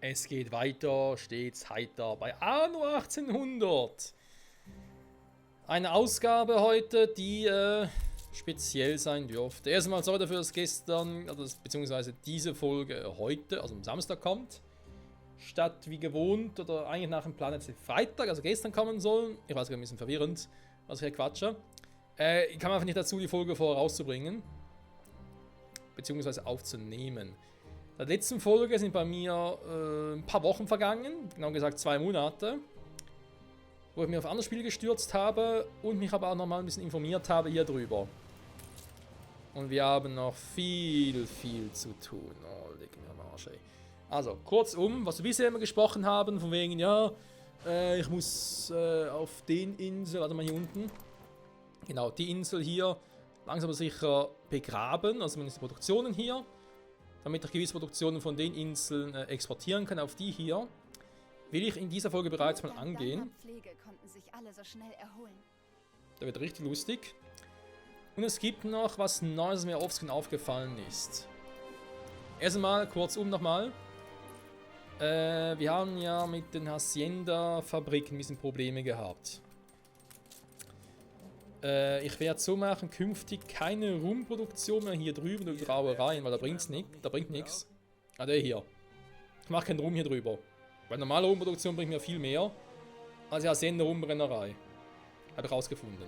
Es geht weiter, stets heiter bei Anno 1800. Eine Ausgabe heute, die speziell sein dürfte. Erstmal sorry dafür, dass gestern, beziehungsweise diese Folge heute, also am Samstag kommt. Statt wie gewohnt, oder eigentlich nach dem Plan jetzt Freitag, also gestern kommen soll. Ich weiß, ein bisschen verwirrend, was ich hier quatsche. Ich kam einfach nicht dazu, die Folge vorher rauszubringen. Beziehungsweise aufzunehmen. In der letzten Folge sind bei mir ein paar Wochen vergangen, genau gesagt 2 Monate, wo ich mich auf andere Spiele gestürzt habe und mich aber auch nochmal ein bisschen informiert habe hier drüber. Und wir haben noch viel zu tun. Oh, leg mir am Arsch, ey. Also, kurzum, was wir bisher immer gesprochen haben, von wegen, ja, ich muss auf den Insel, warte mal hier unten, genau, die Insel hier langsam aber sicher begraben, also zumindest die Produktionen hier, damit ich gewisse Produktionen von den Inseln exportieren kann auf die hier, will ich in dieser Folge bereits mal angehen. Da wird richtig lustig. Und es gibt noch was Neues, was mir offscreen aufgefallen ist. Erst einmal, kurzum nochmal. Wir haben ja mit den Hacienda-Fabriken ein bisschen Probleme gehabt. Ich werde so machen, künftig keine Rumproduktion mehr hier drüben über die Brauereien, weil da bringt's nicht, da bringt nichts. Ah, der hier. Ich mache keinen Rum hier drüber. Weil normale Rumproduktion bringt mir viel mehr als die Hacienda Rumbrennerei. Habe ich rausgefunden.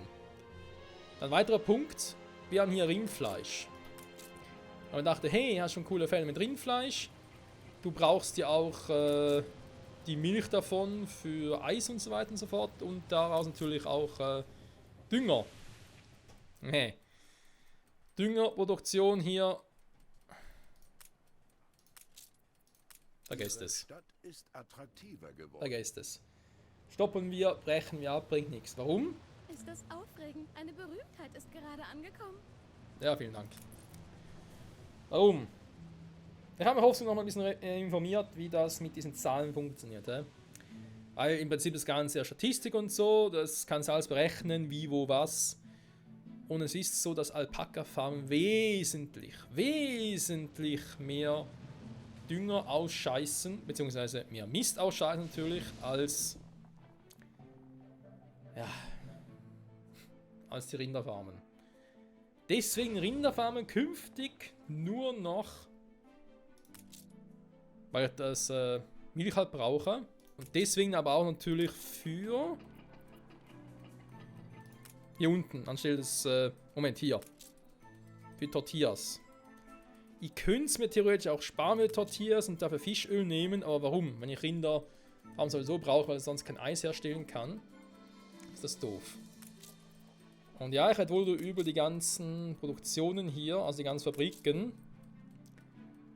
Dann weiterer Punkt. Wir haben hier Rindfleisch. Und ich dachte, hey, hast schon coole Fälle mit Rindfleisch. Du brauchst ja auch die Milch davon für Eis und so weiter und so fort. Und daraus natürlich auch Dünger. Nee. Düngerproduktion hier. Vergesst es. Vergesst es. Stoppen wir, brechen wir ab, bringt nichts. Warum? Ist das aufregend? Eine Berühmtheit ist gerade angekommen. Ja, vielen Dank. Warum? Ich habe mich hoffentlich noch mal ein bisschen informiert, wie das mit diesen Zahlen funktioniert. Weil im Prinzip das Ganze ja Statistik und so, das kannst du alles berechnen, wie, wo, was. Und es ist so, dass Alpaka-Farmen wesentlich mehr Dünger ausscheißen, beziehungsweise mehr Mist ausscheißen natürlich, als die Rinderfarmen. Deswegen Rinderfarmen künftig nur noch, weil ich das Milch halt brauche. Und deswegen aber auch natürlich für hier unten, anstelle des, Moment, hier. Für Tortillas. Ich könnte es mir theoretisch auch sparen mit Tortillas und dafür Fischöl nehmen, aber warum? Wenn ich Rinder sowieso brauche, weil ich sonst kein Eis herstellen kann, ist das doof. Und ja, ich werde wohl über die ganzen Produktionen hier, also die ganzen Fabriken,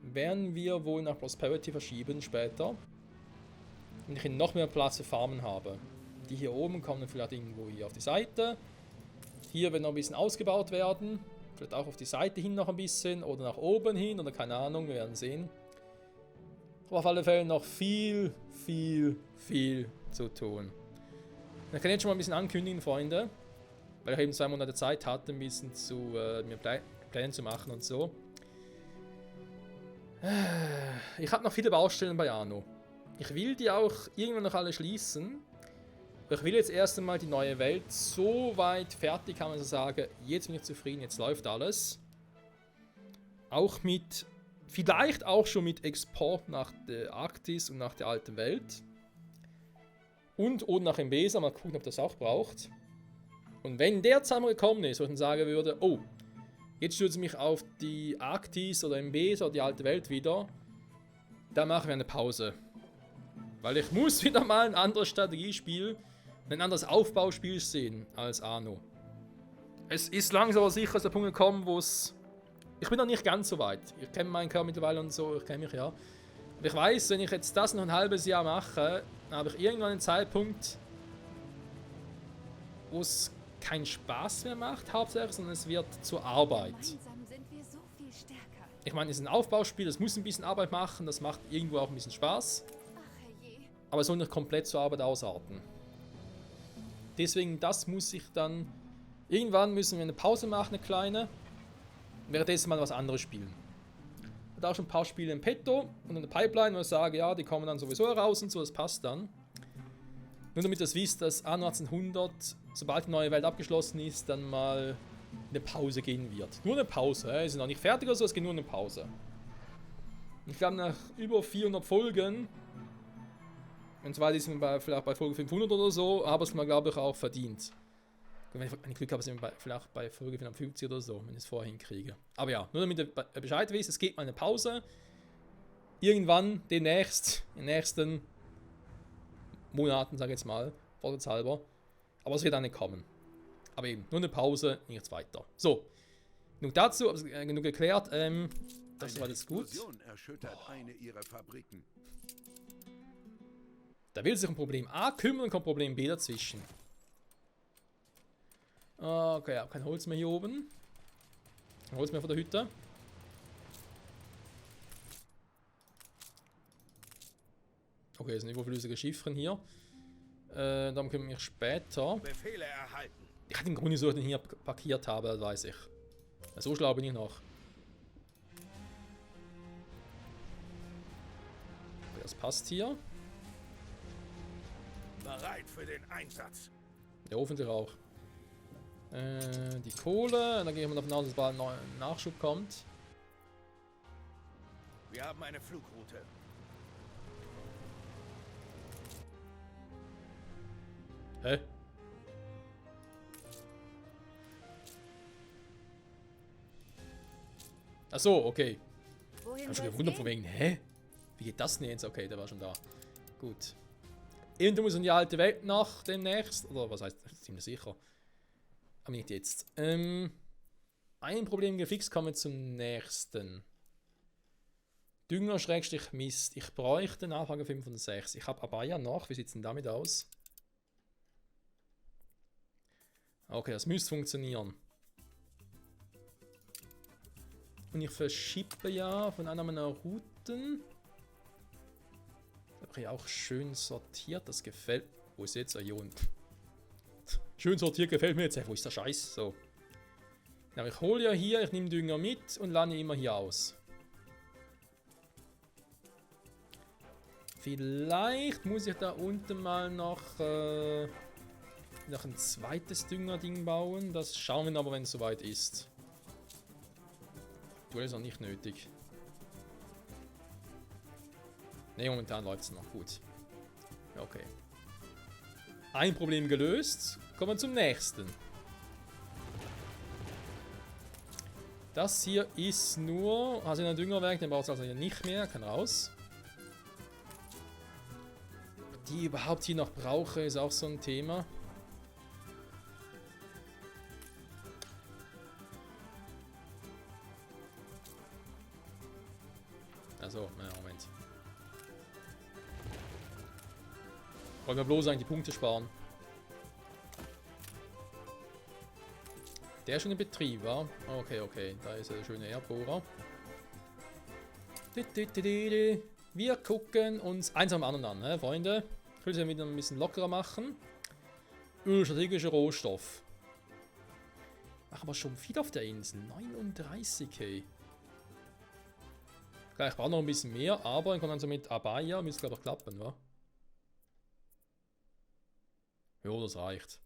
werden wir wohl nach Prosperity verschieben später. Wenn ich hier noch mehr Platz für Farmen habe. Die hier oben kommen vielleicht irgendwo hier auf die Seite. Hier wird noch ein bisschen ausgebaut werden. Vielleicht auch auf die Seite hin noch ein bisschen. Oder nach oben hin. Oder keine Ahnung, wir werden sehen. Aber auf alle Fälle noch viel zu tun. Ich kann jetzt schon mal ein bisschen ankündigen, Freunde. Weil ich eben 2 Monate Zeit hatte, ein bisschen zu mir Pläne zu machen und so. Ich habe noch viele Baustellen bei Anno. Ich will die auch irgendwann noch alle schließen. Ich will jetzt erst einmal die neue Welt so weit fertig haben, dass ich sage, jetzt bin ich zufrieden, jetzt läuft alles. Auch mit, vielleicht auch schon mit Export nach der Arktis und nach der alten Welt. Und nach Embesa, mal gucken, ob das auch braucht. Und wenn der Zeitpunkt gekommen ist, wo ich dann sagen würde, oh, jetzt stürze ich mich auf die Arktis oder Embesa oder die alte Welt wieder, dann machen wir eine Pause. Weil ich muss wieder mal ein anderes Strategiespiel, ein anderes Aufbauspiel sehen als Anno. Es ist langsam aber sicher der Punkt gekommen, wo es... Ich bin noch nicht ganz so weit. Ich kenne meinen Körper mittlerweile und so, ich kenne mich ja. Und ich weiß, wenn ich jetzt das noch ein halbes Jahr mache, dann habe ich irgendwann einen Zeitpunkt, wo es keinen Spaß mehr macht, hauptsächlich, sondern es wird zur Arbeit. Ich meine, es ist ein Aufbauspiel, das muss ein bisschen Arbeit machen, das macht irgendwo auch ein bisschen Spaß. Aber es soll nicht komplett zur Arbeit ausarten. Deswegen, das muss ich dann... Irgendwann müssen wir eine Pause machen, eine kleine. Währenddessen mal was anderes spielen. da schon ein paar Spiele im Petto und in der Pipeline, wo ich sage, ja, die kommen dann sowieso raus und so, das passt dann. Nur damit ihr es wisst, dass Anno 1800, sobald die neue Welt abgeschlossen ist, dann mal eine Pause gehen wird. Nur eine Pause, es ist noch nicht fertig oder so, es geht nur eine Pause. Ich glaube, nach über 400 Folgen, und zwar ist man vielleicht bei Folge 500 oder so, habe ich es mir, glaube ich, auch verdient. Wenn ich Glück habe, sind wir vielleicht bei Folge 450 oder so, wenn ich es vorher hinkriege. Aber ja, nur damit ihr Bescheid wisst, es geht mal eine Pause. Irgendwann, demnächst, in den nächsten Monaten, sage ich jetzt mal, vorsichtshalber. Aber es wird dann nicht kommen. Aber eben, nur eine Pause, nichts weiter. So, genug dazu, genug erklärt. Das war alles gut. Eine ihrer Fabriken. Da will sich ein Problem A kümmern und kommt Problem B dazwischen. Okay, ja, kein Holz mehr hier oben. Kein Holz mehr von der Hütte. Okay, das sind überflüssige Schiffchen hier. Darum können wir später. Befehle erhalten. Ich hatte im Grunde so, den hier parkiert habe, das weiß ich. So schlau bin ich noch. Okay, das passt hier. Bereit für den Einsatz. Ja, hoffentlich auch. Die Kohle, dann gehen wir davon aus, dass bald ein Nachschub kommt. Wir haben eine Flugroute. Hä? Ach so, okay. Wohin Ich hab schon soll's gewundert von gehen? wegen, hä? Wie geht das denn jetzt? Okay, der war schon da. Gut. Irgendwo muss in die alte Welt nach demnächst. Oder was heißt, ziemlich sicher. Aber nicht jetzt. Ein Problem gefixt, kommen wir zum nächsten. Dünger Schrägstrich Mist. Ich bräuchte Nachfrage 5 und 6. Ich habe Abaya noch. Wie sieht es denn damit aus? Okay, das müsste funktionieren. Und ich verschiebe ja von einer meiner Routen. Da habe ich auch schön sortiert. Das gefällt. Wo ist jetzt? Hier unten. Schön sortiert gefällt mir jetzt. Wo ist der Scheiß? So. Ja, ich hole ja hier, ich nehme Dünger mit und lande immer hier aus. Vielleicht muss ich da unten mal noch ein zweites Düngerding bauen. Das schauen wir aber, wenn es soweit ist. Du ist noch nicht nötig. Ne, momentan läuft es noch gut. Okay. Ein Problem gelöst. Kommen wir zum nächsten. Das hier ist nur... Also in ein Düngerwerk, den braucht es also hier nicht mehr. Kann raus. Die ich überhaupt hier noch brauche, ist auch so ein Thema. Also, Moment. Wollen wir bloß eigentlich die Punkte sparen. Der ist schon in Betrieb, wa? Okay, okay. Da ist der schöne Erdbohrer. Wir gucken uns eins am anderen an, Freunde. Ich will es ja wieder ein bisschen lockerer machen. Strategischer Rohstoff. Machen wir schon viel auf der Insel. 39, hey. Klar, ich brauche noch ein bisschen mehr, aber ich komme dann so mit Abaya, müsste glaube ich klappen, wa? Jo, das reicht.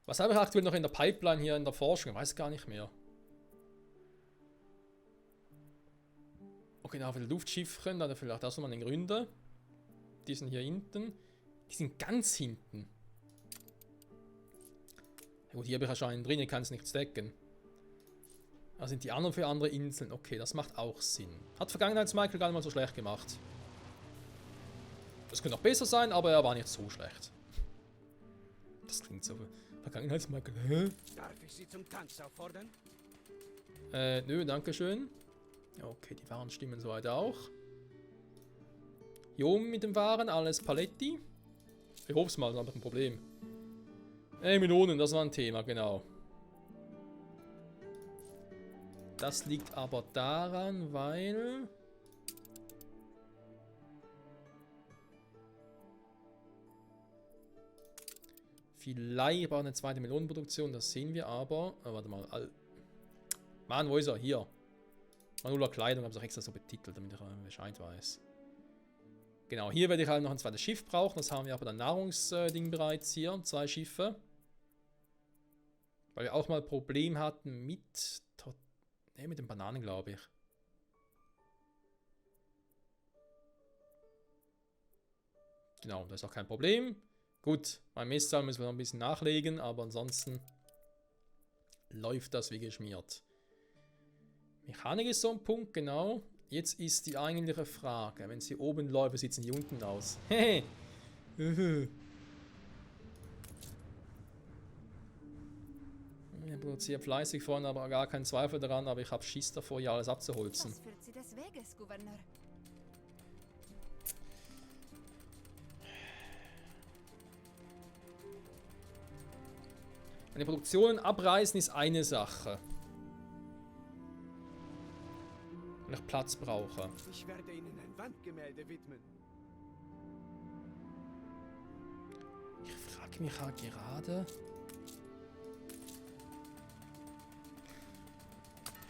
Was habe ich aktuell noch in der Pipeline hier in der Forschung? Ich weiß gar nicht mehr. Okay, da haben wir Luftschiffchen, da vielleicht auch nochmal den Gründer. Die sind hier hinten. Die sind ganz hinten. Ja, gut, hier habe ich anscheinend drin, ich kann es nicht stacken. Da sind die anderen für andere Inseln. Okay, das macht auch Sinn. Hat Vergangenheits-Michael gar nicht mal so schlecht gemacht. Das könnte auch besser sein, aber er war nicht so schlecht. Das klingt so. Vergangenheits-Michael, hä? Darf ich Sie zum Tanz auffordern? Nö, dankeschön. Okay, die Waren stimmen soweit auch. Hier oben mit dem Waren, alles Paletti. Ich hoffe es mal, dann habe ich ein Problem. Melonen, das war ein Thema, genau. Das liegt aber daran, weil... Vielleicht braucht eine zweite Melonenproduktion, das sehen wir aber. Warte mal. Mann, wo ist er? Hier. Manueller Kleidung, habe ich auch extra so betitelt, damit ich Bescheid weiß. Genau, hier werde ich halt noch ein zweites Schiff brauchen. Das haben wir aber dann Nahrungsding bereits hier. 2 Schiffe. Weil wir auch mal ein Problem hatten mit... Ne, mit den Bananen, glaube ich. Genau, das ist auch kein Problem. Gut, beim Messzahl müssen wir noch ein bisschen nachlegen, aber ansonsten läuft das wie geschmiert. Mechanik ist so ein Punkt, genau. Jetzt ist die eigentliche Frage. Wenn sie oben läuft, sieht sie hier unten aus. Hehe. Ich produziere fleißig vorne, aber gar keinen Zweifel daran, aber ich habe Schiss davor, hier alles abzuholzen. Das führt sie des Weges, Gouverneur. Eine Produktion abreißen ist eine Sache. Wenn ich Platz brauche. Ich werde Ihnen ein Wandgemälde widmen. Ich frage mich halt gerade.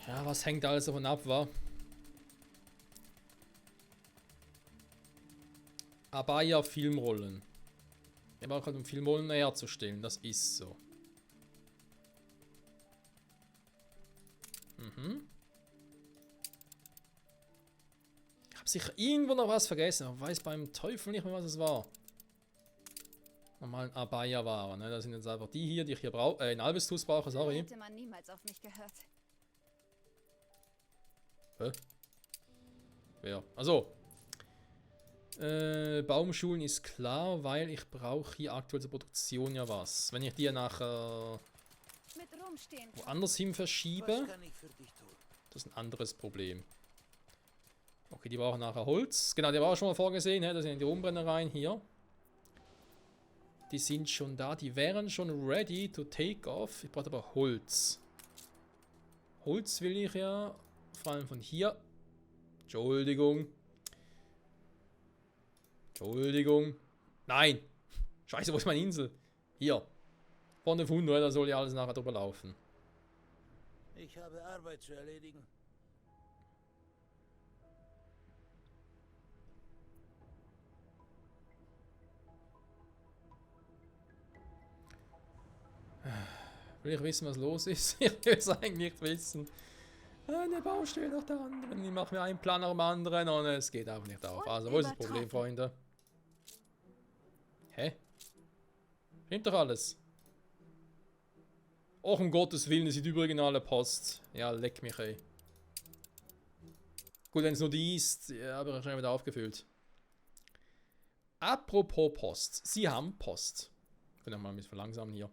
Ja, was hängt alles davon ab, wa? Abaya Filmrollen. Ich brauche halt, um Filmrollen herzustellen. Das ist so. Ich habe sicher irgendwo noch was vergessen. Ich weiß beim Teufel nicht mehr, was es war. Normal ein Abaya waren. Ne? Das sind jetzt einfach die hier, die ich hier brauche. In Albestus brauche, sorry. Hätte man niemals auf mich gehört. Hä? Wer? Also. Baumschulen ist klar, weil ich brauche hier aktuell zur Produktion ja was. Wenn ich die nachher Mit rumstehen. woanders hin verschiebe, Was kann ich für dich tun? das ist ein anderes Problem. Okay, die brauchen nachher Holz. Genau, der war auch schon mal vorgesehen, ne? Das sind die Umbrennereien hier. Die sind schon da, die wären schon ready to take off. Ich brauche aber Holz. Holz will ich ja, vor allem von hier. Entschuldigung. Entschuldigung. Nein! Scheiße, wo ist meine Insel? Hier. Von der Fundo, da soll ja alles nachher drüber laufen. Ich habe Arbeit zu erledigen. Will ich wissen, was los ist? Ich will es eigentlich nicht wissen. Eine Baustelle nach der anderen. Ich mache mir einen Plan nach dem anderen und es geht einfach nicht auf. Also, wo ist das Problem, Freunde? Hä? Stimmt doch alles. Och, um Gottes Willen, das ist die originale Post. Ja, leck mich, ey. Gut, wenn es nur die ist, ja, habe ich schon wieder aufgefüllt. Apropos Post. Sie haben Post. Ich will noch mal ein bisschen verlangsamen hier.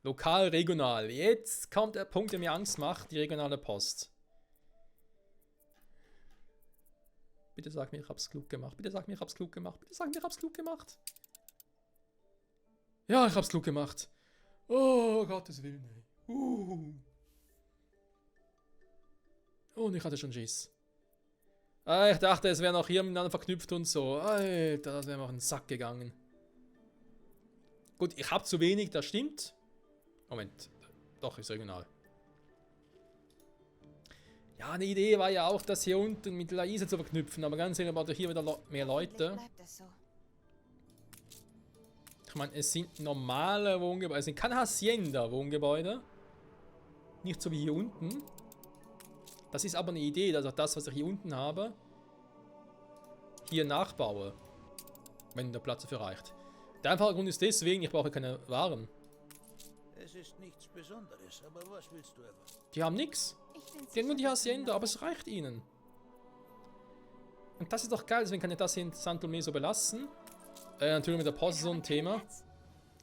Lokal, regional. Jetzt kommt der Punkt, der mir Angst macht. Die regionale Post. Bitte sag mir, ich hab's klug gemacht. Bitte sag mir, ich hab's klug gemacht. Bitte sag mir, ich hab's klug gemacht. Ja, ich hab's klug gemacht. Oh, Gottes Willen, ey. Und ich hatte schon Schiss. Ich dachte, es wäre noch hier miteinander verknüpft und so. Alter, das wäre mir auf den Sack gegangen. Gut, ich habe zu wenig, das stimmt. Moment, doch, ist regional. Ja, eine Idee war ja auch, das hier unten mit Laise zu verknüpfen, aber ganz ehrlich, braucht hier wieder mehr Leute. Bleibt es so. Ich meine, es sind normale Wohngebäude, es sind keine Hacienda-Wohngebäude. Nicht so wie hier unten. Das ist aber eine Idee, dass auch das, was ich hier unten habe, hier nachbaue. Wenn der Platz dafür reicht. Der einfache Grund ist deswegen, ich brauche keine Waren. Es ist nichts Besonderes, aber was willst du etwa? Die haben nichts. Die haben nur die Hacienda, aber es reicht ihnen. Und das ist doch geil, deswegen kann ich das hier in San Tomé belassen. Natürlich mit der Post so ein Thema.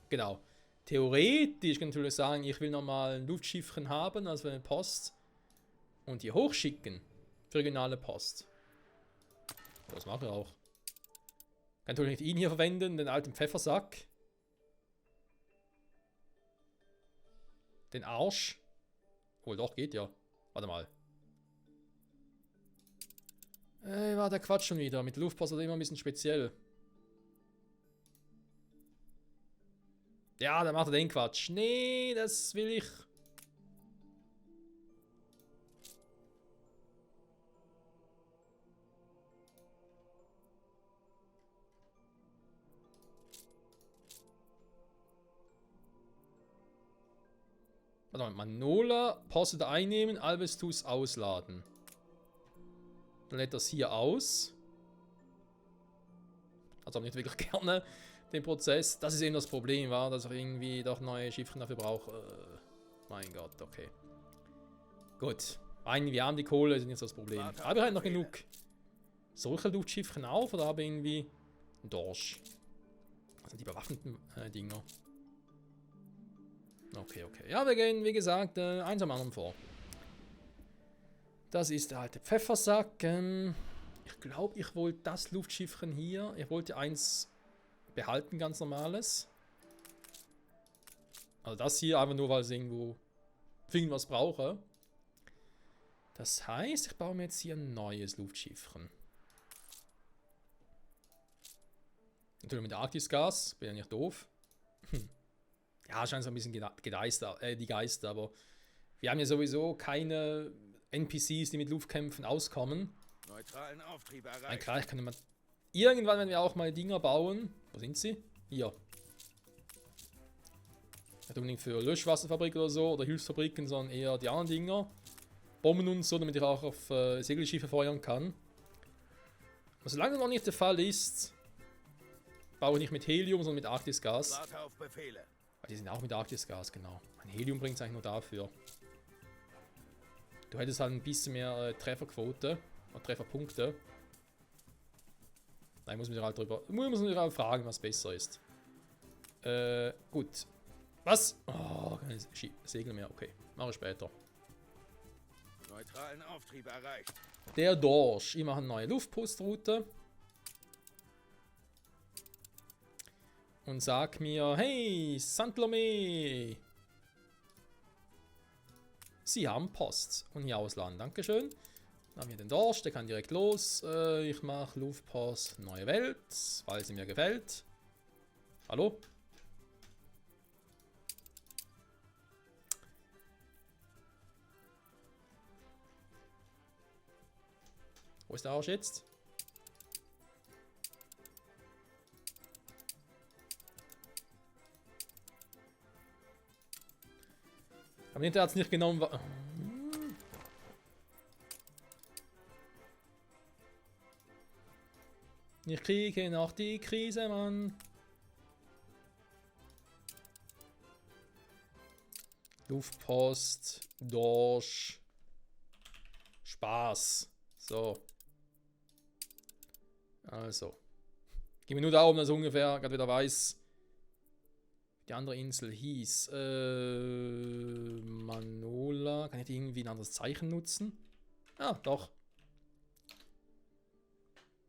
Genau. Theoretisch kann ich natürlich sagen, ich will nochmal ein Luftschiffchen haben, also eine Post. Und die hochschicken. Für regionale Post. Das mache ich auch. Kann natürlich nicht ihn hier verwenden, den alten Pfeffersack. Den Arsch. Oh, doch, geht ja. Warte mal. War der Quatsch schon wieder. Mit Luftpost ist immer ein bisschen speziell. Ja, dann macht er den Quatsch. Nee, das will ich. Warte mal, Manola, Posse einnehmen, Albestus ausladen. Dann lädt das hier aus. Also nicht wirklich gerne den Prozess. Das ist eben das Problem, war, dass ich irgendwie doch neue Schiffchen dafür brauche. Mein Gott, okay. Gut. Wir haben die Kohle, ist nicht so das Problem. Habe ich halt noch genug solche Luftschiffchen auf oder habe ich irgendwie einen Dorsch? Also die bewaffneten Dinger. Okay, okay. Ja, wir gehen, wie gesagt, eins am anderen vor. Das ist der alte Pfeffersack. Ich glaube, ich wollte das Luftschiffchen hier. Ich wollte eins behalten, ganz normales. Also das hier einfach nur, weil ich irgendwo was brauche. Das heißt, ich baue mir jetzt hier ein neues Luftschiffchen. Natürlich mit Arktisgas. Bin ja nicht doof. Ja, scheint so ein bisschen die Geister, aber wir haben ja sowieso keine NPCs, die mit Luftkämpfen auskommen. Neutralen Auftrieb Nein, erreicht. klar, ich kann immer. Irgendwann werden wir auch mal Dinger bauen. Wo sind sie? Hier. Nicht unbedingt für Löschwasserfabrik oder so oder Hilfsfabriken, sondern eher die anderen Dinger. Bomben und so, damit ich auch auf Segelschiffe feuern kann. Und solange das noch nicht der Fall ist, baue ich nicht mit Helium, sondern mit Arktisgas. Warte auf Befehle. Die sind auch mit Arktisgas, genau. Ein Helium bringt es eigentlich nur dafür. Du hättest halt ein bisschen mehr Trefferquote und Trefferpunkte. Nein, muss mich halt fragen, was besser ist. Gut. Was? Oh, keine Segel mehr. Okay, mache ich später. Neutralen Auftrieb erreicht. Der Dorsch. Ich mache eine neue Luftpostroute. Und sag mir, hey, Saint-Lomé. Sie haben Post. Und hier ausladen, dankeschön. Dann haben wir den Dorsch, der kann direkt los. Ich mache Luftpost Neue Welt, weil sie mir gefällt. Hallo? Wo ist der Arsch jetzt? Aber hinterher hat es nicht genommen. Ich kriege noch die Krise, Mann. Luftpost, Dorsch. Spaß. So. Also. Gib mir nur Daumen, dass ich ungefähr gerade wieder weiß, die andere Insel hieß. Manola. Kann ich irgendwie ein anderes Zeichen nutzen? Ah, doch.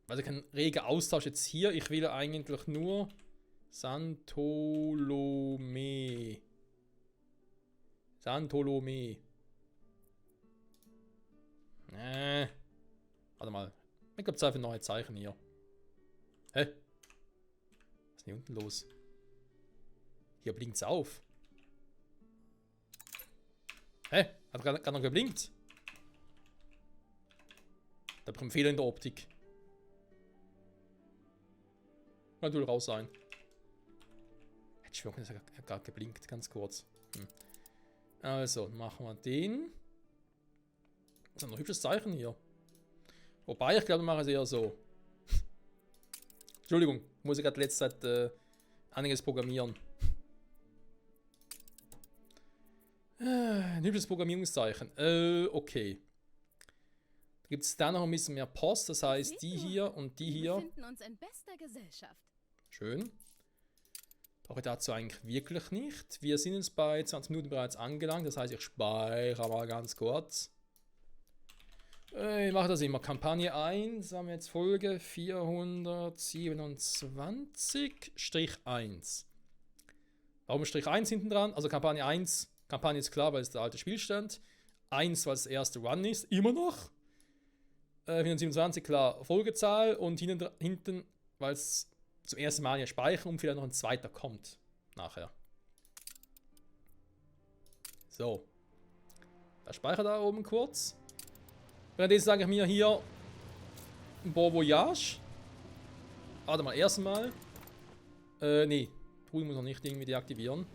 Also kein reger Austausch jetzt hier. Ich will eigentlich nur Saint-Lomé. Saint-Lomé. Warte mal. Ich glaube, Zeit für neue Zeichen hier. Hä? Was ist denn hier unten los? Hier blinkt es auf. Hä? Hat gerade noch geblinkt? Da habe ich einen Fehler in der Optik. Kann natürlich raus sein. Hätte ich wirklich gerade geblinkt, ganz kurz. Also, machen wir den. Das ist ein hübsches Zeichen hier. Wobei, ich glaube, wir machen es eher so. Entschuldigung, muss ich gerade letzte Zeit einiges programmieren. Ein hübsches Programmierungszeichen. Okay. Da gibt es da noch ein bisschen mehr Post, das heißt die hier und die hier. Wir befinden uns in bester Gesellschaft. Schön. Brauche ich dazu eigentlich wirklich nicht. Wir sind jetzt bei 20 Minuten bereits angelangt, das heißt, ich speichere mal ganz kurz. Ich mache das immer. Kampagne 1, haben wir jetzt Folge 427-1. Warum Strich 1 hinten dran? Also Kampagne 1, Kampagne ist klar, weil es der alte Spielstand. 1, weil es der erste Run ist, immer noch. 427, klar, Folgezahl. Und hinten weil es zum ersten Mal ja speichern und vielleicht noch ein zweiter kommt. Nachher. So. Der Speicher da oben kurz. Währenddessen sage ich mir hier Bon Voyage. Warte mal, erstmal. Nee. Truhe muss noch nicht irgendwie deaktivieren.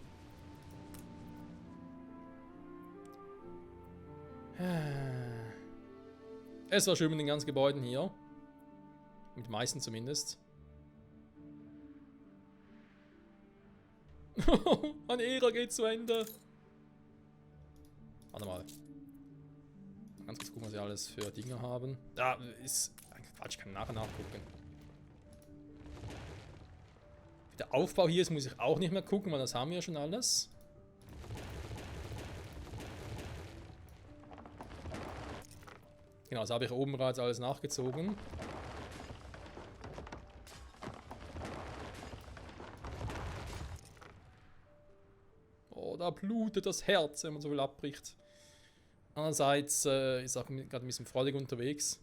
Es war schön mit den ganzen Gebäuden hier. Mit den meisten zumindest. Eine Ära geht zu Ende. Warte mal. Ganz kurz gucken, was wir alles für Dinge haben. Da ist... Quatsch, ich kann nachher nachgucken. Wie der Aufbau hier ist, muss ich auch nicht mehr gucken, weil das haben wir ja schon alles. Genau, das habe ich oben bereits alles nachgezogen. Oh, da blutet das Herz, wenn man so viel abbricht. Andererseits ist auch gerade ein bisschen freudig unterwegs.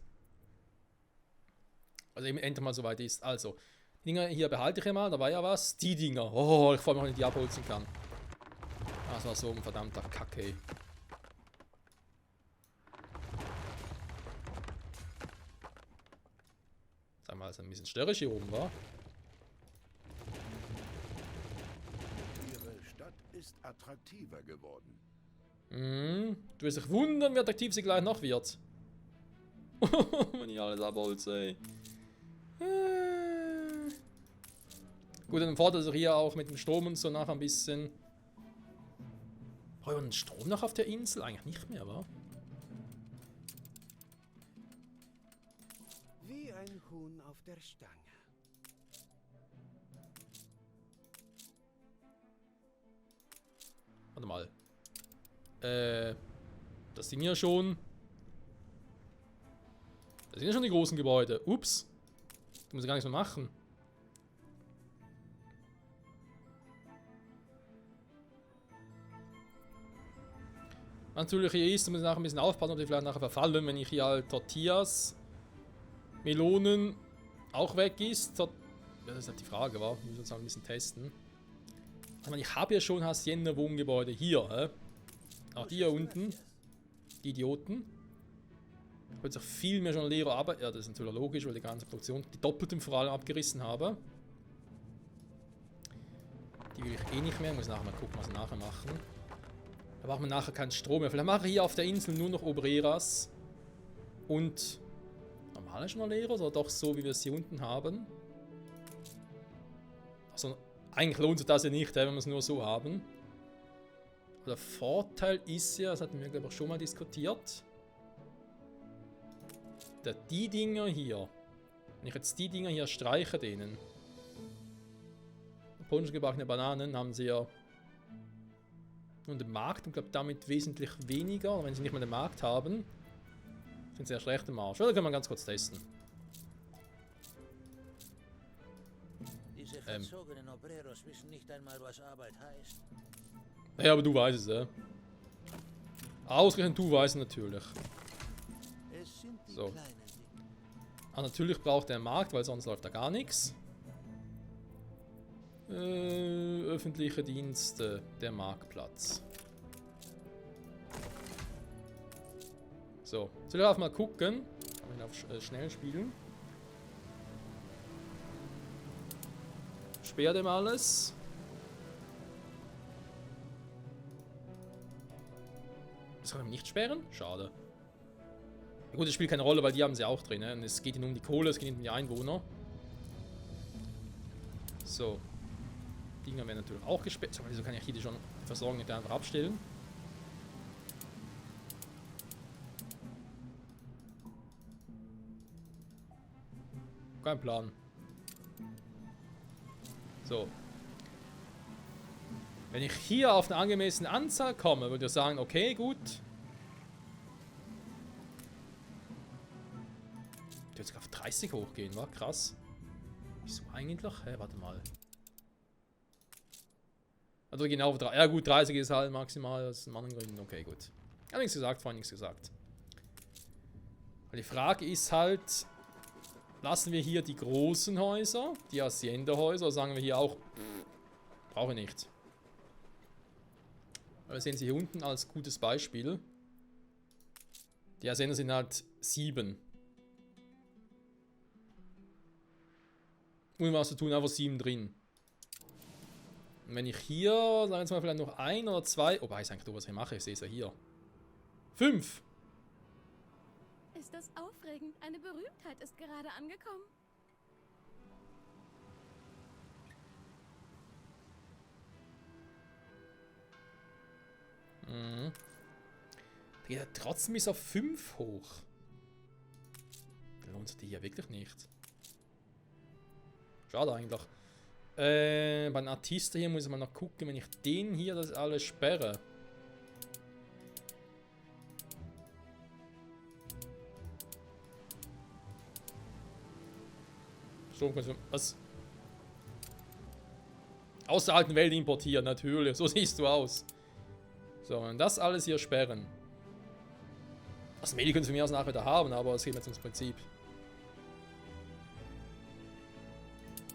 Also eben endlich mal soweit ist. Also, die Dinger hier behalte ich ja mal, da war ja was. Die Dinger. Oh, ich freue mich, wenn ich die abholzen kann. Das war so ein verdammter Kacke. Sagen wir mal, ist ein bisschen störrisch hier oben, wa? Ihre Stadt ist attraktiver geworden. Du wirst dich wundern, wie attraktiv sie gleich noch wird. Wenn ich alles abholze, ey. Gut, dann fordert er hier auch mit dem Strom und so nachher ein bisschen. Brauchen wir einen Strom noch auf der Insel? Eigentlich nicht mehr, wa? Wie ein Huhn auf der Stange. Warte mal. Das sind ja schon. Das sind ja schon die großen Gebäude. Ups. Die muss ich gar nichts mehr machen. Natürlich hier ist, muss ich nachher ein bisschen aufpassen, ob die vielleicht nachher verfallen, wenn ich hier halt Tortillas, Melonen auch weg ist. Ja, das ist halt die Frage, wa? Wir müssen uns auch ein bisschen testen. Ich meine, ich habe ja schon Hacienda-Wohngebäude hier, hä? Auch die hier unten. Die Idioten. Ich habe jetzt auch viel mehr schon leere Arbeit. Ja, das ist natürlich logisch, weil die ganze Produktion, die doppelten vor allem abgerissen habe. Die will ich eh nicht mehr. Ich muss nachher mal gucken, was wir nachher machen. Da brauchen wir nachher keinen Strom mehr. Vielleicht mache ich hier auf der Insel nur noch Obreras. Und normale Schnelleros, oder doch so, wie wir es hier unten haben. Also, eigentlich lohnt sich das ja nicht, wenn wir es nur so haben. Der Vorteil ist ja, das hatten wir glaube ich schon mal diskutiert, dass die Dinger hier, wenn ich jetzt die Dinger hier streiche, denen polnisch gebackene Bananen haben sie ja nun den Markt und glaube damit wesentlich weniger. Und wenn sie nicht mal den Markt haben, sind sie ja schlecht im Arsch. Oder können wir ganz kurz testen. Diese verzogenen Obreros wissen nicht einmal, was Arbeit heißt. Ja, aber du weißt es, ja. Ausgerechnet du weißt es natürlich. Es sind die So. kleinen Dinge. Ah, natürlich braucht er einen Markt, weil sonst läuft da gar nichts. Öffentliche Dienste, der Marktplatz. So, jetzt will ich auch mal gucken. Kann ich auf schnell spielen. Sperr dem alles. Das kann ich nicht sperren? Schade. Ja gut, das spielt keine Rolle, weil die haben sie auch drin. Ne? Und es geht ihnen um die Kohle, es geht ihnen um die Einwohner. So. Die Dinger werden natürlich auch gesperrt. So, wieso kann ich hier die schon versorgen, nicht einfach abstellen? Kein Plan. So. Wenn ich hier auf eine angemessene Anzahl komme, würde ich sagen, okay, gut. Ich würde jetzt auf 30 hochgehen, war krass. Wieso eigentlich? Hä, warte mal. Also genau, ja gut, 30 ist halt maximal aus anderen Gründen. Okay, gut. Ich habe nichts gesagt, vorhin nichts gesagt. Weil die Frage ist halt, lassen wir hier die großen Häuser, die Hacienda-Häuser, oder sagen wir hier auch, brauche ich nicht. Wir sehen sie hier unten als gutes Beispiel. Die Arsener sind halt 7. Ohne was zu tun, einfach 7 drin. Und wenn ich hier, sagen wir jetzt mal, vielleicht noch 1 oder 2. Oh, weiß eigentlich du, was ich mache. Ich sehe es ja hier. 5. Ist das aufregend? Eine Berühmtheit ist gerade angekommen. Mhm. Da geht er trotzdem bis auf 5 hoch. Da lohnt sich die hier wirklich nicht. Schade eigentlich. Bei den Artisten hier muss ich mal noch gucken, wenn ich den hier das alles sperre. So, was? Aus der alten Welt importieren, natürlich. So siehst du aus. So, und das alles hier sperren. Das Medi können sie von mir aus nachher wieder haben, aber es geht jetzt ums Prinzip.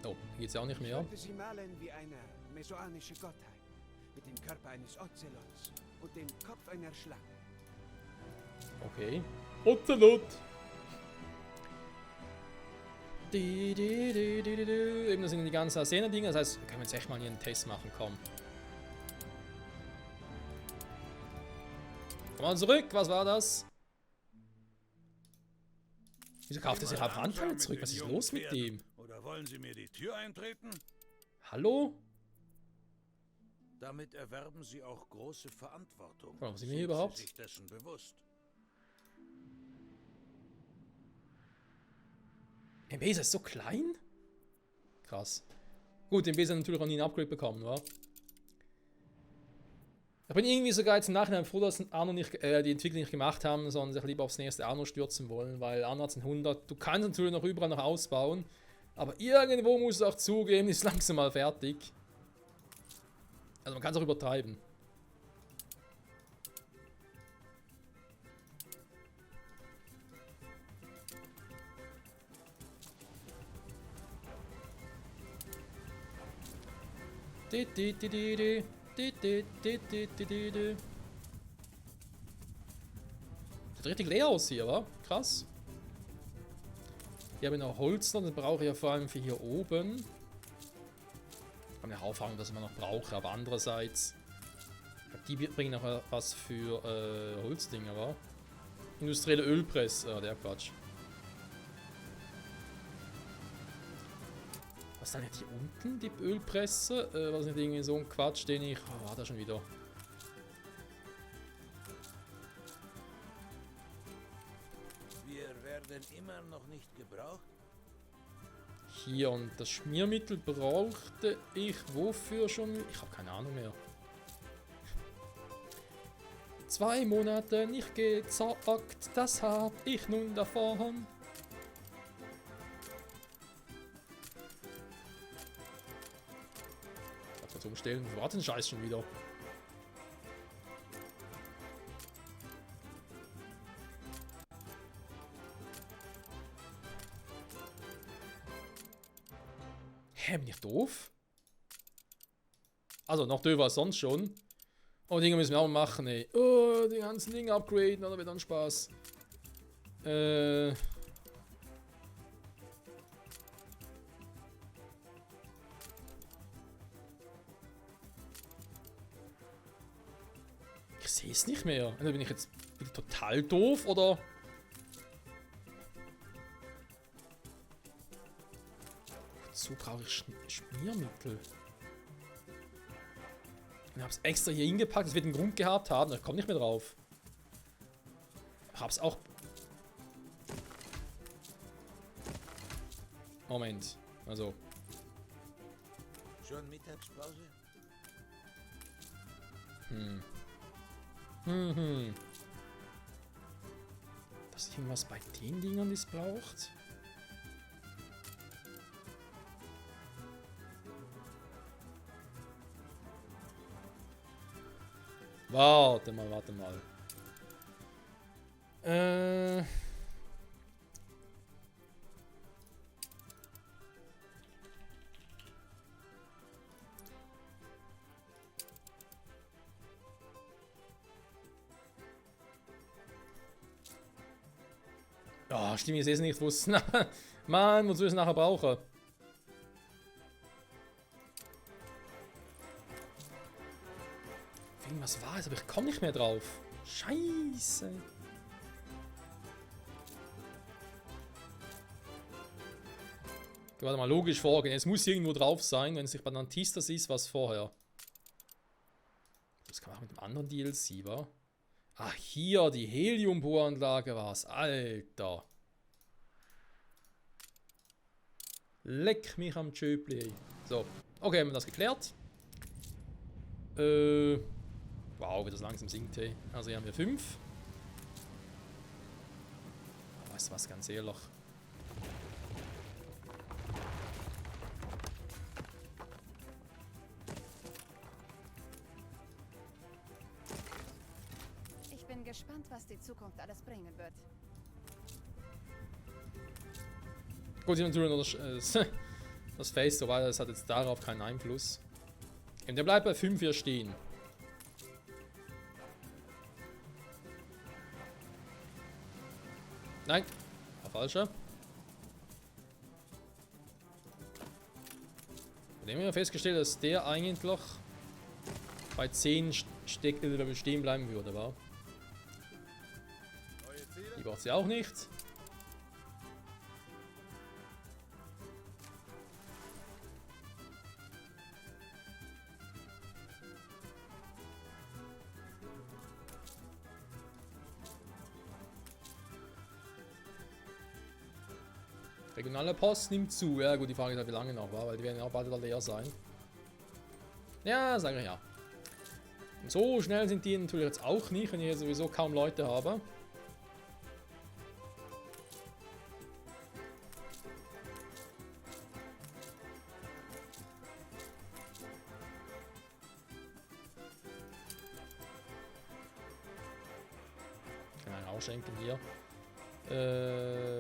Oh, hier geht's ja auch nicht Ich mehr. wollte sie malen wie eine mesoanische Gottheit. Mit dem Körper eines Ozelots und dem Kopf einer Schlange. Okay. Ocelot! Eben, das sind die ganzen Arsener-Dinger. Das heißt, können wir jetzt echt mal hier einen Test machen, komm. Komm mal zurück, was war das? Wieso kauft er sich auf Anteile zurück? Was ist los mit dem? Oder wollen Sie mir die Tür eintreten? Hallo? Damit erwerben Sie auch große Verantwortung. Warum sind wir hier überhaupt? Sie sich dessen bewusst? Der Besa ist so klein? Krass. Gut, den Besa hat natürlich auch nie ein Upgrade bekommen, wa? Ich bin irgendwie sogar jetzt im Nachhinein froh, dass Arno nicht, die Entwickler nicht gemacht haben, sondern sich lieber aufs nächste Arno stürzen wollen, weil Arno 1800, du kannst natürlich noch überall noch ausbauen, aber irgendwo musst du auch zugeben, ist langsam mal fertig. Also man kann es auch übertreiben. Sieht richtig leer aus hier, wa? Krass. Hier habe ich noch Holz, das brauche ich ja vor allem für hier oben. Ich kann mir auffangen, dass ich noch brauche, aber andererseits. Die bringen noch was für Holzdinger, wa? Industrielle Ölpresse, der Quatsch. Was ist denn jetzt hier unten, die Ölpresse? Was nicht irgendwie so ein Quatsch, den ich... Oh, war da schon wieder. Wir werden immer noch nicht gebraucht. Hier, und das Schmiermittel brauchte ich wofür schon? Ich habe keine Ahnung mehr. 2 Monate nicht gezockt, das hab ich nun davon. Was umstellen? Wo war denn Scheiß schon wieder? Hä, bin ich doof? Also, noch doofer als sonst schon. Oh, Dinge müssen wir auch machen, ey. Oh, die ganzen Dinge upgraden, oder wird dann Spaß. Ich sehe es nicht mehr. Entweder bin ich jetzt wieder total doof, oder... Wozu brauche ich Schmiermittel? Ich habe es extra hier hingepackt, es wird einen Grund gehabt haben, ich komme nicht mehr drauf. Ich habe es auch... Moment, also... Schon Mittagspause? Das ist irgendwas bei den Dingern, die es braucht? Warte mal, warte mal. Oh, stimmt, ich sehe es nicht, wo es... Mann, wozu ich es nachher brauche. Irgendwas war es, aber ich komme nicht mehr drauf. Scheiße. Warte mal, logisch vorgehen. Es muss irgendwo drauf sein, wenn es nicht bei Nantistas ist, was vorher. Das kann man auch mit dem anderen DLC, wa? Ach, hier, die Heliumbohranlage war es. Alter. Leck mich am Tschöpli. So, okay, haben wir das geklärt. Wow, wie das langsam sinkt, hey. Also hier haben wir 5. Weißt du was, ganz ehrlich. Ich bin gespannt, was die Zukunft alles bringen wird. Gut, hier natürlich nur das Face, so weiter, das hat jetzt darauf keinen Einfluss. Und der bleibt bei 5 hier stehen. Nein, war falscher. Von dem haben wir festgestellt, dass der eigentlich bei 10 stehen bleiben würde, war. Die braucht sie auch nicht. Regionale Post nimmt zu. Ja gut, die Frage ist halt, wie lange noch war, weil die werden ja auch bald wieder leer sein. Ja, sage ich ja. Und so schnell sind die natürlich jetzt auch nicht, wenn ich hier sowieso kaum Leute habe. Kann man auch schenken hier.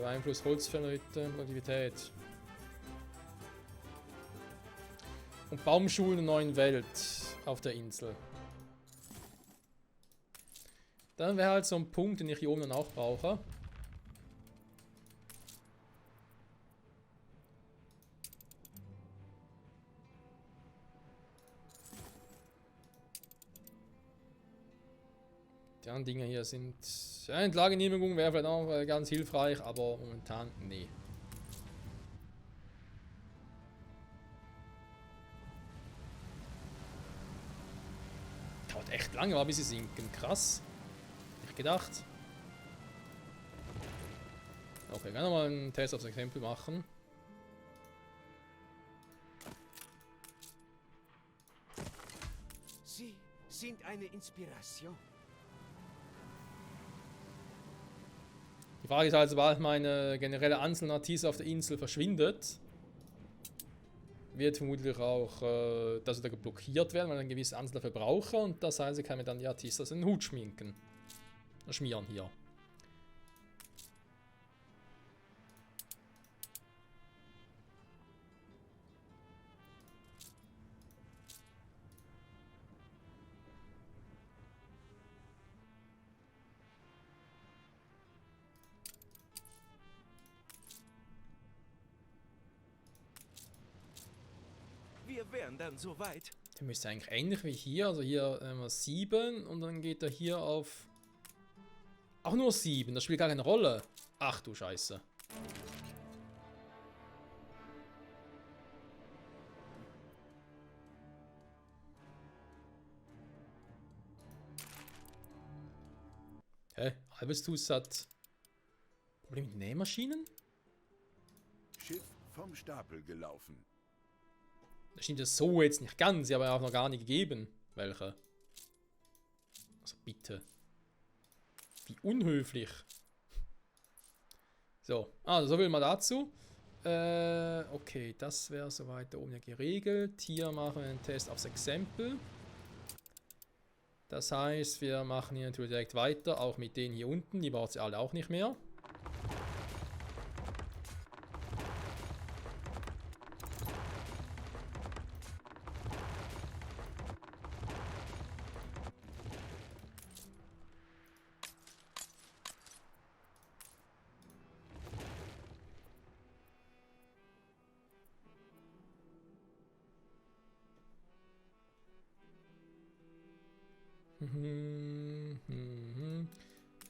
Einfluss Holzfällerhütte, Produktivität. Und Baumschulen der neuen Welt auf der Insel. Dann wäre halt so ein Punkt, den ich hier oben dann auch brauche. Die anderen Dinge hier sind... Ja, Entlagenehmigung wäre vielleicht auch ganz hilfreich, aber momentan nee. Dauert echt lange, bis sie sinken. Krass. Nicht gedacht. Okay, gerne mal einen Test aufs Exempel machen. Sie sind eine Inspiration. Die Frage ist halt, sobald meine generelle Anzahl an Artisten auf der Insel verschwindet, wird vermutlich auch, dass sie da blockiert werden, weil ich eine gewisse Anzahl dafür brauche. Und das heißt, ich kann mir dann die Artistas in den Hut schminken. Schmieren hier. Wir wären dann so weit. Der müsste eigentlich ähnlich wie hier, also hier 7 und dann geht er hier auf auch nur 7, das spielt gar keine Rolle. Ach du Scheiße. Hä? Albestus hat Problem mit Nähmaschinen? Schiff vom Stapel gelaufen. Das stimmt das so jetzt nicht ganz, sie haben ja auch noch gar nicht gegeben. Welche? Also bitte. Wie unhöflich. So, also so viel mal dazu. Okay, das wäre soweit da oben ja geregelt. Hier machen wir einen Test aufs Exempel. Das heißt, wir machen hier natürlich direkt weiter, auch mit denen hier unten. Die braucht sie alle auch nicht mehr.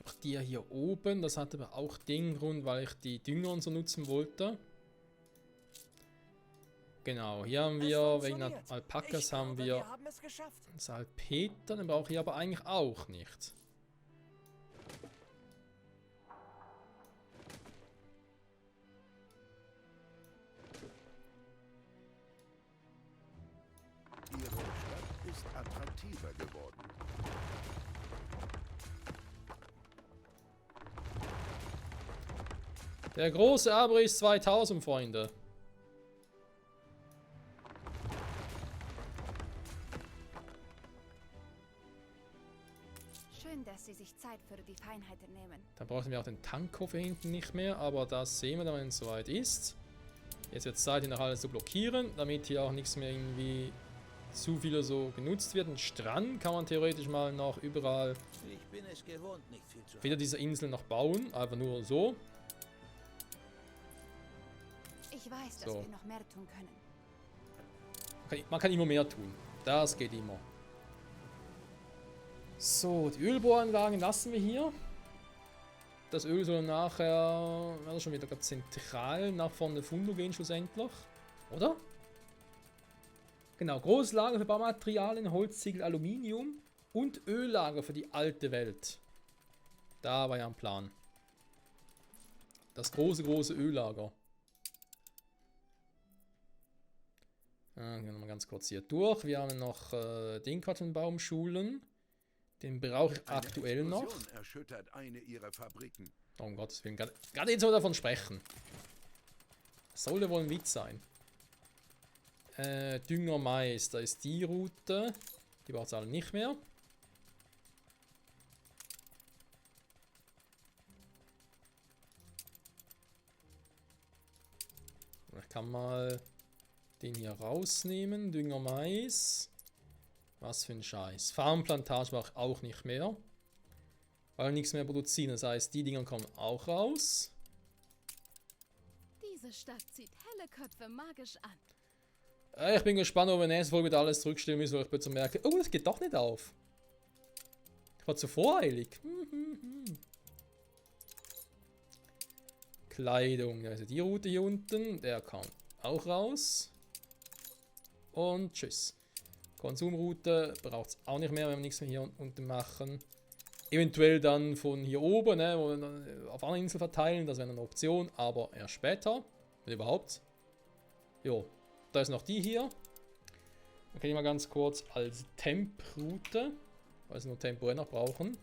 Auch die hier oben, das hat aber auch den Grund, weil ich die Dünger und so nutzen wollte. Genau, hier haben wir, wegen Alpakas haben wir Salpeter, den brauche ich aber eigentlich auch nicht. Ihre Stadt ist attraktiver geworden. Der große Abriss 2000, Freunde. Schön, dass Sie sich Zeit für die Feinheiten nehmen. Dann brauchen wir auch den Tankhof hier hinten nicht mehr, aber das sehen wir dann, wenn es soweit ist. Jetzt wird es Zeit, hier noch alles zu blockieren, damit hier auch nichts mehr irgendwie zu viel so genutzt wird. Ein Strand kann man theoretisch mal noch überall Ich bin es gewohnt, nicht viel zu wieder diese Insel noch bauen, einfach nur so. Ich weiß, dass So. wir noch mehr tun können. Man kann immer mehr tun. Das geht immer. So, die Ölbohranlagen lassen wir hier. Das Öl soll nachher schon wieder zentral nach vorne Fundo gehen schlussendlich. Oder? Genau, großes Lager für Baumaterialien, Holz, Ziegel, Aluminium und Öllager für die alte Welt. Da war ja ein Plan. Das große Öllager. Gehen wir mal ganz kurz hier durch. Wir haben noch den Kartenbaumschulen. Den brauche ich aktuell Eine noch. Explosion erschüttert eine ihrer Fabriken. Oh, um Gottes Willen. Gerade jetzt soll davon sprechen. Das sollte wohl ein Witz sein. Dünger Mais. Da ist die Route. Die braucht es alle nicht mehr. Ich kann mal den hier rausnehmen. Dünger Mais. Was für ein Scheiß. Farmplantage mache ich auch nicht mehr. Weil wir nichts mehr produzieren. Das heißt, die Dinger kommen auch raus. Diese Stadt zieht helle Köpfe magisch an. Ich bin gespannt, ob wir nächste Folge wieder alles zurückstellen müssen, weil ich plötzlich merke, oh, das geht doch nicht auf. Ich war zu voreilig. Kleidung. Also die Route hier unten, der kommt auch raus. Und tschüss. Konsumroute braucht es auch nicht mehr, wenn wir nichts mehr hier unten machen. Eventuell dann von hier oben, ne, wo wir dann auf andere Inseln verteilen, das wäre eine Option, aber erst später, wenn überhaupt. Jo, da ist noch die hier. Dann kann ich mal ganz kurz als Temp-Route, weil sie nur temporär noch brauchen.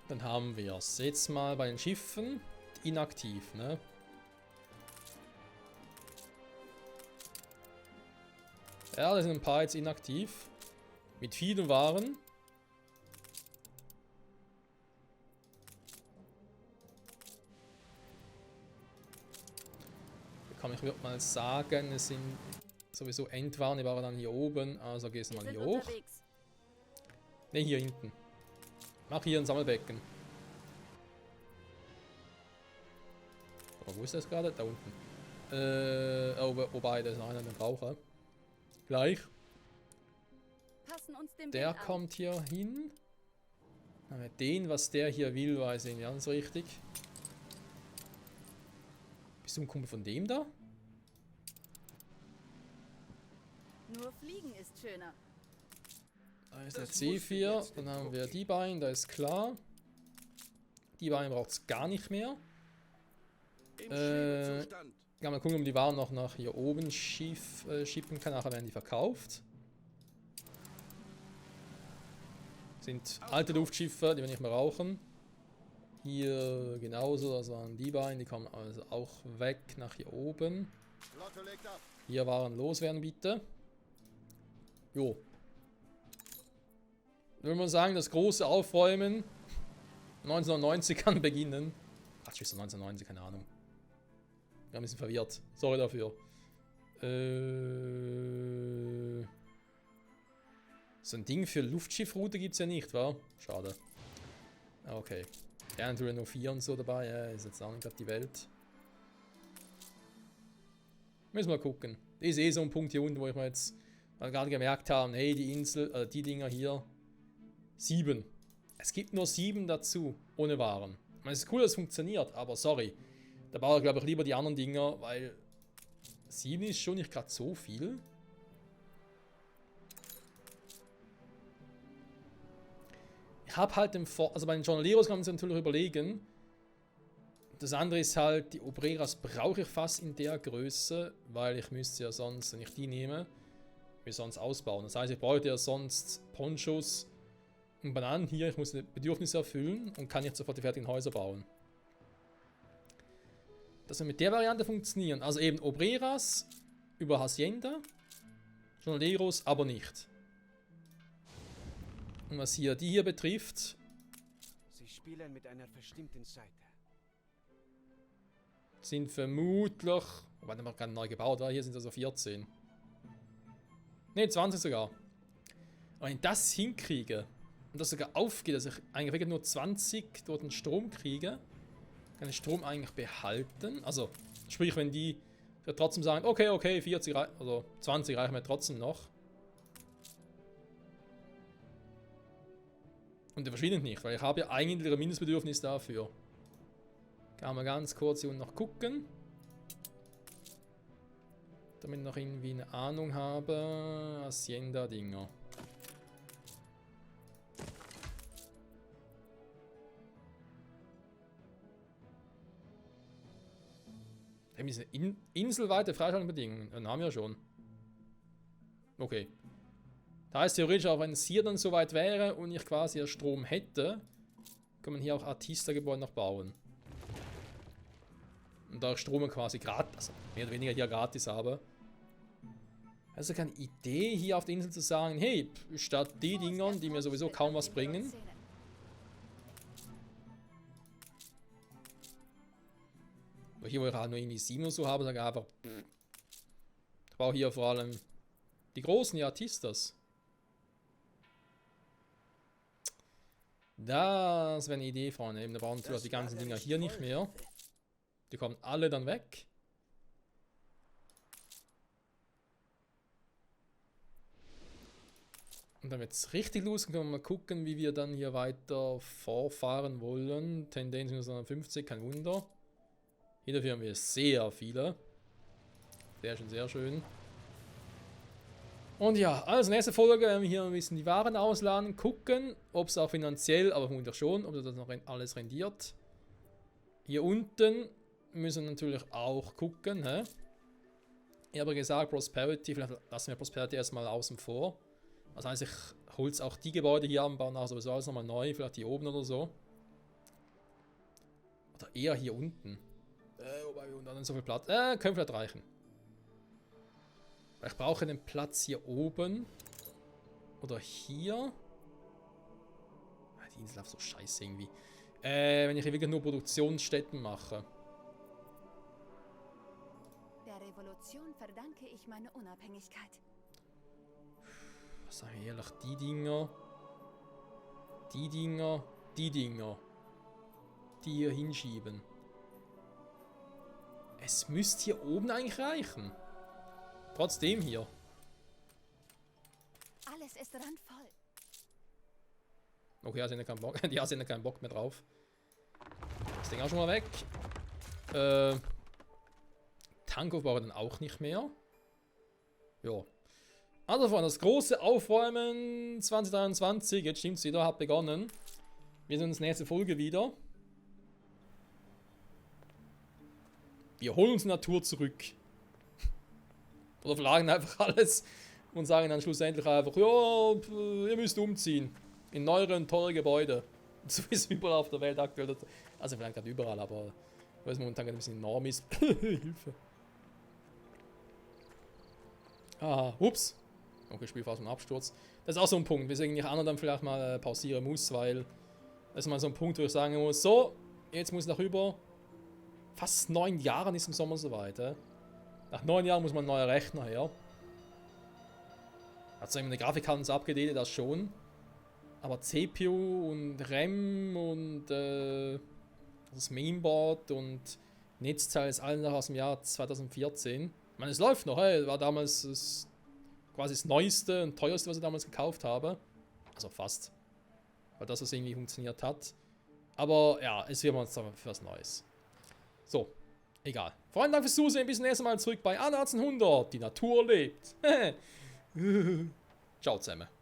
Dann haben wir es jetzt mal bei den Schiffen inaktiv, ne? Ja, da sind ein paar jetzt inaktiv. Mit vielen Waren. Ich würde mal sagen, es sind sowieso Endwaren, die waren dann hier oben. Also gehst du mal hier hoch. Ne, hier hinten. Mach hier ein Sammelbecken. Aber wo ist das gerade? Da unten. Wobei, da ist noch einer, den brauche. Gleich. Passen uns dem Der Wind kommt hier hin. Aber den, was der hier will, weiß ich nicht ganz richtig. Bist du ein Kumpel von dem da? Nur Fliegen ist schöner. Da ist der C4. Dann haben wir die beiden, da ist klar. Die beiden braucht es gar nicht mehr. Kann mal gucken, ob die Waren noch nach hier oben schippen kann. Nachher werden die verkauft. Sind alte Luftschiffe, die wir nicht mehr brauchen. Hier genauso, das waren die beiden, die kommen also auch weg nach hier oben. Hier Waren loswerden bitte. Jo. Dann würde man sagen, das große Aufräumen 1990 kann beginnen. Ach, tschüss, 1990, keine Ahnung. Ich bin ein bisschen verwirrt. Sorry dafür. So ein Ding für Luftschiffroute gibt es ja nicht, wa? Schade. Okay. Ja, natürlich nur 4 und so dabei. Ja, ist jetzt auch nicht gerade die Welt. Müssen wir mal gucken. Das ist eh so ein Punkt hier unten, wo ich mir jetzt Weil wir gerade gemerkt haben, hey, die Insel, die Dinger hier, 7. Es gibt nur 7 dazu, ohne Waren. Ich meine, es ist cool, dass es funktioniert, aber sorry. Da baue ich, glaube ich, lieber die anderen Dinger, weil 7 ist schon nicht gerade so viel. Ich habe halt also bei den Jornaleros kann man sich natürlich überlegen. Das andere ist halt, die Obreras brauche ich fast in der Größe, weil ich müsste ja sonst, wenn ich die nehme, mir sonst ausbauen. Das heißt, ich bräuchte ja sonst Ponchos und Bananen hier. Ich muss die Bedürfnisse erfüllen und kann jetzt sofort die fertigen Häuser bauen. Das wird mit der Variante funktionieren. Also eben Obreras über Hacienda, Jornaleros aber nicht. Und was hier die hier betrifft, Sie spielen mit einer verstimmten Seite. sind vermutlich, wobei wir gerade neu gebaut war, hier sind also 14. Ne, 20 sogar. Und wenn ich das hinkriege und das sogar aufgeht, dass ich eigentlich wirklich nur 20 dort den Strom kriege, kann ich Strom eigentlich behalten. Also, sprich, wenn die trotzdem sagen, okay, 40 oder 20 reichen mir trotzdem noch. Und der verschwindet nicht, weil ich habe ja eigentlich ein Mindestbedürfnis dafür. Kann man ganz kurz hier unten noch gucken. Damit ich noch irgendwie eine Ahnung habe. Hacienda-Dinger. Diese inselweite Freischaltbedingungen. Dann haben wir schon. Okay. Da heißt theoretisch auch, wenn es hier dann soweit wäre und ich quasi Strom hätte, kann man hier auch Artista-Gebäude noch bauen. Und da ich Strom quasi gratis, also mehr oder weniger hier gratis habe. Also keine Idee hier auf der Insel zu sagen, hey, statt die Dingern, die mir sowieso kaum was bringen, hier, wo ich halt nur irgendwie 7 oder so habe, sage ich einfach, ich brauche hier vor allem die großen Artistas. Das wäre eine Idee, Freunde. Eben, da brauchen wir die ganzen Dinger hier nicht mehr. Die kommen alle dann weg. Und dann wird es richtig los. Dann können wir mal gucken, wie wir dann hier weiter vorfahren wollen. Tendenz 50, kein Wunder. Hier dafür haben wir sehr viele. Sehr schön, sehr schön. Und ja, also nächste Folge werden wir hier ein bisschen die Waren ausladen, gucken, ob es auch finanziell, aber vermutlich schon, ob das noch alles rendiert. Hier unten müssen wir natürlich auch gucken. Hä? Ich habe gesagt, Prosperity, vielleicht lassen wir Prosperity erstmal außen vor. Das heißt, ich hole jetzt auch die Gebäude hier am Bau nach, sowieso alles nochmal neu, vielleicht hier oben oder so. Oder eher hier unten. Wobei wir unten dann so viel Platz. Können vielleicht reichen. Ich brauche den Platz hier oben. Oder hier. Die Insel ist so scheiße irgendwie. Wenn ich hier wirklich nur Produktionsstätten mache. Der Revolution verdanke ich meine Unabhängigkeit. Was sagen wir ehrlich? Die Dinger. Die Dinger. Die Dinger. Die hier hinschieben. Es müsste hier oben eigentlich reichen. Trotzdem hier. Alles ist randvoll. Okay, also keinen Bock. Die haben keinen Bock mehr drauf. Das Ding auch schon mal weg. Tankaufbau dann auch nicht mehr. Ja. Also Freunde, das große Aufräumen 2023, jetzt stimmt's wieder, hat begonnen. Wir sehen uns nächste Folge wieder. Wir holen uns die Natur zurück. Oder verlagern einfach alles und sagen dann schlussendlich einfach, ja, ihr müsst umziehen. In neuere und teure Gebäude. So wie es überall auf der Welt aktuell. Also vielleicht gerade überall, aber weil es momentan ein bisschen enorm ist. Hilfe. Ah, ups. Okay, Spiel fast ein Absturz. Das ist auch so ein Punkt, weswegen ich anderen dann vielleicht mal pausieren muss, weil das ist mal so ein Punkt, wo ich sagen muss, so, jetzt muss nach über fast 9 Jahren ist im Sommer soweit. Nach 9 Jahren muss man ein neuer Rechner her. Also eine Grafikkarte ist abgedatet, das schon. Aber CPU und RAM und das Mainboard und Netzteil ist alles noch aus dem Jahr 2014. Ich meine, es läuft noch, war damals das quasi das Neueste und Teuerste, was ich damals gekauft habe. Also fast. Weil das irgendwie funktioniert hat. Aber ja, es wird uns dann für was Neues. So, egal. Freunde, Dank fürs Zusehen. Bis zum nächsten Mal zurück bei Anno 1800. Die Natur lebt. Ciao zusammen.